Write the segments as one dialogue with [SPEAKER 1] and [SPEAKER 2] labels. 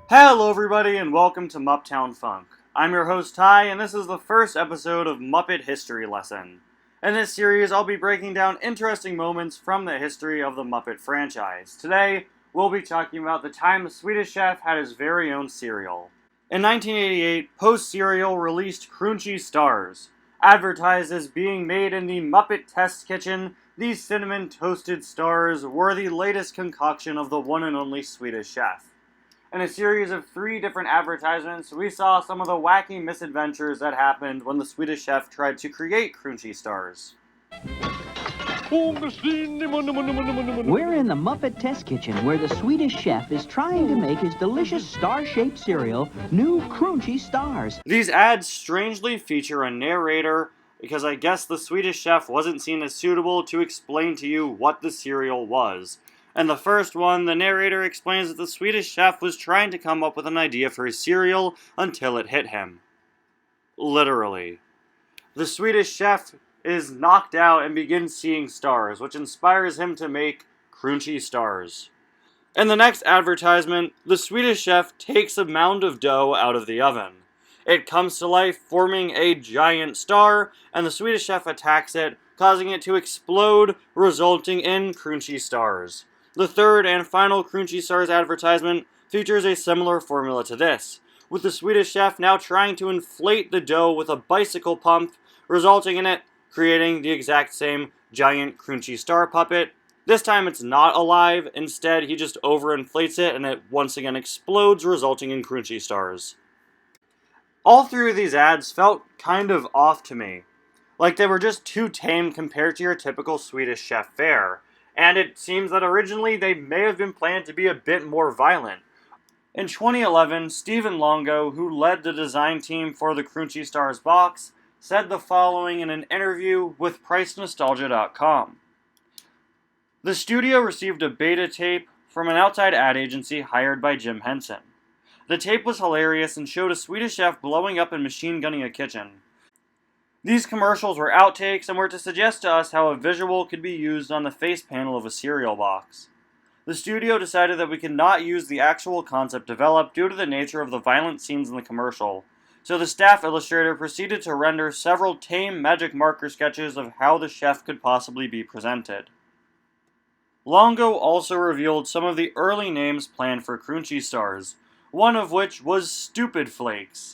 [SPEAKER 1] Hello everybody and welcome to Mupptown Funk. I'm your host Ty and this is the first episode of Muppet History Lesson. In this series I'll be breaking down interesting moments from the history of the Muppet franchise. Today we'll be talking about the time the Swedish chef had his very own cereal. In 1988, Post Cereal released Cröonchy Stars. Advertised as being made in the Muppet Test Kitchen, these cinnamon toasted stars were the latest concoction of the one and only Swedish chef. In a series of 3 different advertisements, we saw some of the wacky misadventures that happened when the Swedish chef tried to create Cröonchy Stars.
[SPEAKER 2] We're in the Muppet Test Kitchen, where the Swedish chef is trying to make his delicious star-shaped cereal new Cröonchy Stars.
[SPEAKER 1] These ads strangely feature a narrator, because I guess the Swedish chef wasn't seen as suitable to explain to you what the cereal was. In the first one, the narrator explains that the Swedish chef was trying to come up with an idea for his cereal until it hit him. Literally. The Swedish chef is knocked out and begins seeing stars, which inspires him to make Cröonchy Stars. In the next advertisement, the Swedish chef takes a mound of dough out of the oven. It comes to life, forming a giant star, and the Swedish chef attacks it, causing it to explode, resulting in Cröonchy Stars. The third and final Cröonchy Stars advertisement features a similar formula to this, with the Swedish chef now trying to inflate the dough with a bicycle pump, resulting in it creating the exact same giant Cröonchy Star puppet. This time it's not alive, instead he just overinflates it and it once again explodes, resulting in Cröonchy Stars. All 3 of these ads felt kind of off to me, like they were just too tame compared to your typical Swedish chef fare. And it seems that originally they may have been planned to be a bit more violent. In 2011, Stephen Longo, who led the design team for the Cröonchy Stars box, said the following in an interview with PriceNostalgia.com. The studio received a beta tape from an outside ad agency hired by Jim Henson. The tape was hilarious and showed a Swedish chef blowing up and machine gunning a kitchen. These commercials were outtakes and were to suggest to us how a visual could be used on the face panel of a cereal box. The studio decided that we could not use the actual concept developed due to the nature of the violent scenes in the commercial, so the staff illustrator proceeded to render several tame magic marker sketches of how the chef could possibly be presented. Longo also revealed some of the early names planned for Cröonchy Stars, one of which was Stupid Flakes.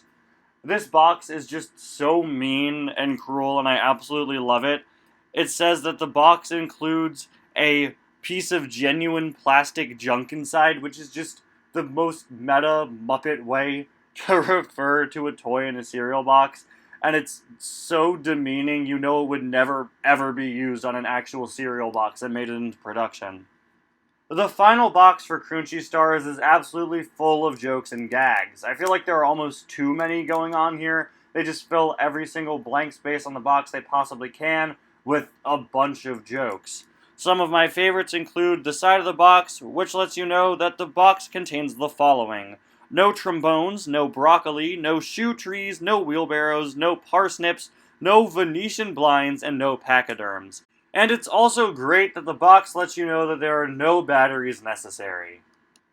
[SPEAKER 1] This box is just so mean and cruel, and I absolutely love it. It says that the box includes a piece of genuine plastic junk inside, which is just the most meta Muppet way to refer to a toy in a cereal box. And it's so demeaning, you know it would never ever be used on an actual cereal box that made it into production. The final box for Cröonchy Stars is absolutely full of jokes and gags. I feel like there are almost too many going on here. They just fill every single blank space on the box they possibly can with a bunch of jokes. Some of my favorites include the side of the box, which lets you know that the box contains the following: no trombones, no broccoli, no shoe trees, no wheelbarrows, no parsnips, no Venetian blinds, and no pachyderms. And it's also great that the box lets you know that there are no batteries necessary.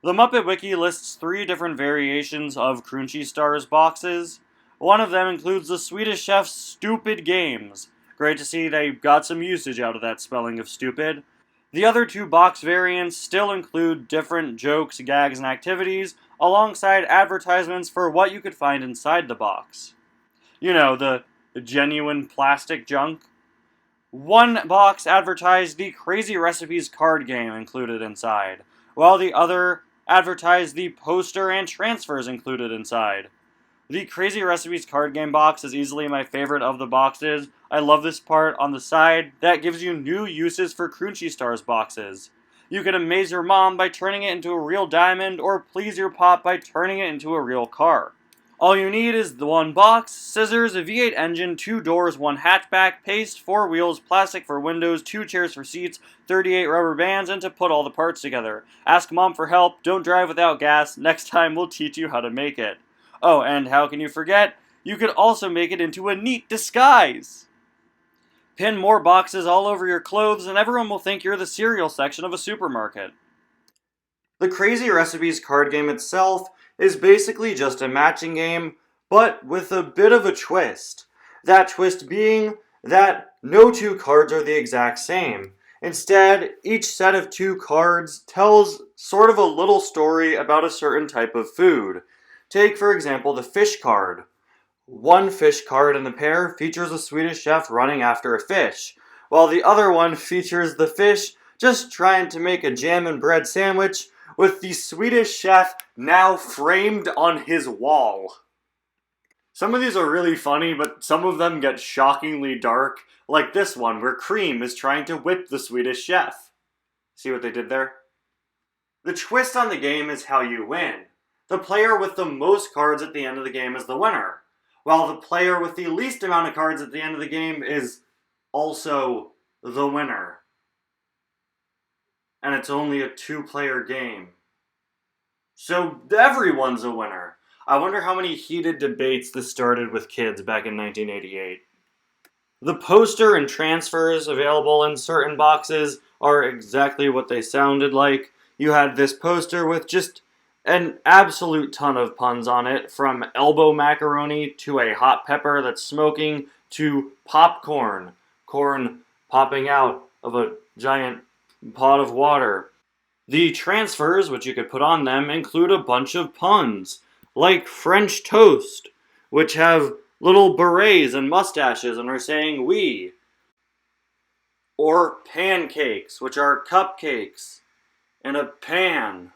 [SPEAKER 1] The Muppet Wiki lists 3 different variations of Cröonchy Stars boxes. One of them includes the Swedish chef's Stupid Games. Great to see they got some usage out of that spelling of stupid. The other 2 box variants still include different jokes, gags, and activities, alongside advertisements for what you could find inside the box. You know, the genuine plastic junk. One box advertised the Crazy Recipes card game included inside, while the other advertised the poster and transfers included inside. The Crazy Recipes card game box is easily my favorite of the boxes. I love this part on the side that gives you new uses for Cröonchy Stars boxes. You can amaze your mom by turning it into a real diamond, or please your pop by turning it into a real car. All you need is the 1 box, scissors, a V8 engine, 2 doors, 1 hatchback, paste, 4 wheels, plastic for windows, 2 chairs for seats, 38 rubber bands, and to put all the parts together. Ask mom for help, don't drive without gas, next time we'll teach you how to make it. Oh, and how can you forget? You could also make it into a neat disguise! Pin more boxes all over your clothes and everyone will think you're the cereal section of a supermarket. The Crazy Recipes card game itself is basically just a matching game, but with a bit of a twist. That twist being that no two cards are the exact same. Instead, each set of 2 cards tells sort of a little story about a certain type of food. Take, for example, the fish card. One fish card in the pair features a Swedish chef running after a fish, while the other one features the fish just trying to make a jam and bread sandwich with the Swedish chef now framed on his wall. Some of these are really funny, but some of them get shockingly dark, like this one where Cream is trying to whip the Swedish chef. See what they did there? The twist on the game is how you win. The player with the most cards at the end of the game is the winner, while the player with the least amount of cards at the end of the game is also the winner. And it's only a 2-player game. So everyone's a winner. I wonder how many heated debates this started with kids back in 1988. The poster and transfers available in certain boxes are exactly what they sounded like. You had this poster with just an absolute ton of puns on it, from elbow macaroni to a hot pepper that's smoking to popcorn, corn popping out of a giant pot of water. The transfers, which you could put on them, include a bunch of puns, like French toast, which have little berets and mustaches and are saying we. Or pancakes, which are cupcakes in a pan.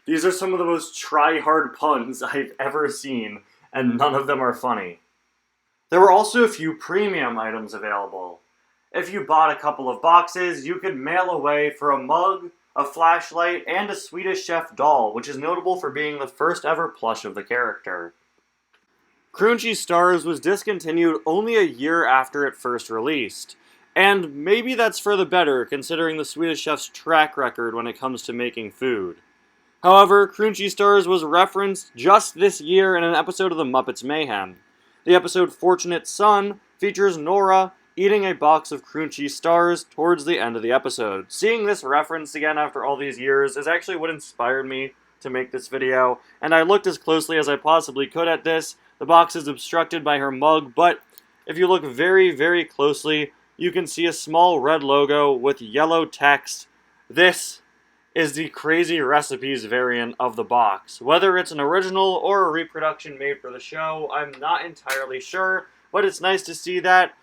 [SPEAKER 1] These are some of the most try-hard puns I've ever seen, and none of them are funny. There were also a few premium items available. If you bought a couple of boxes, you could mail away for a mug, a flashlight, and a Swedish chef doll, which is notable for being the first ever plush of the character. Cröonchy Stars was discontinued only a year after it first released, and maybe that's for the better considering the Swedish chef's track record when it comes to making food. However, Cröonchy Stars was referenced just this year in an episode of the Muppets Mayhem. The episode Fortunate Son features Nora eating a box of Cröonchy Stars towards the end of the episode. Seeing this reference again after all these years is actually what inspired me to make this video, and I looked as closely as I possibly could at this. The box is obstructed by her mug, but if you look very, very closely, you can see a small red logo with yellow text. This is the Crazy Recipes variant of the box. Whether it's an original or a reproduction made for the show, I'm not entirely sure, but it's nice to see that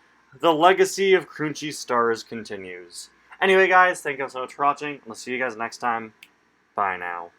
[SPEAKER 1] the legacy of Cröonchy Stars continues. Anyway guys, thank you so much for watching, and I'll see you guys next time. Bye now.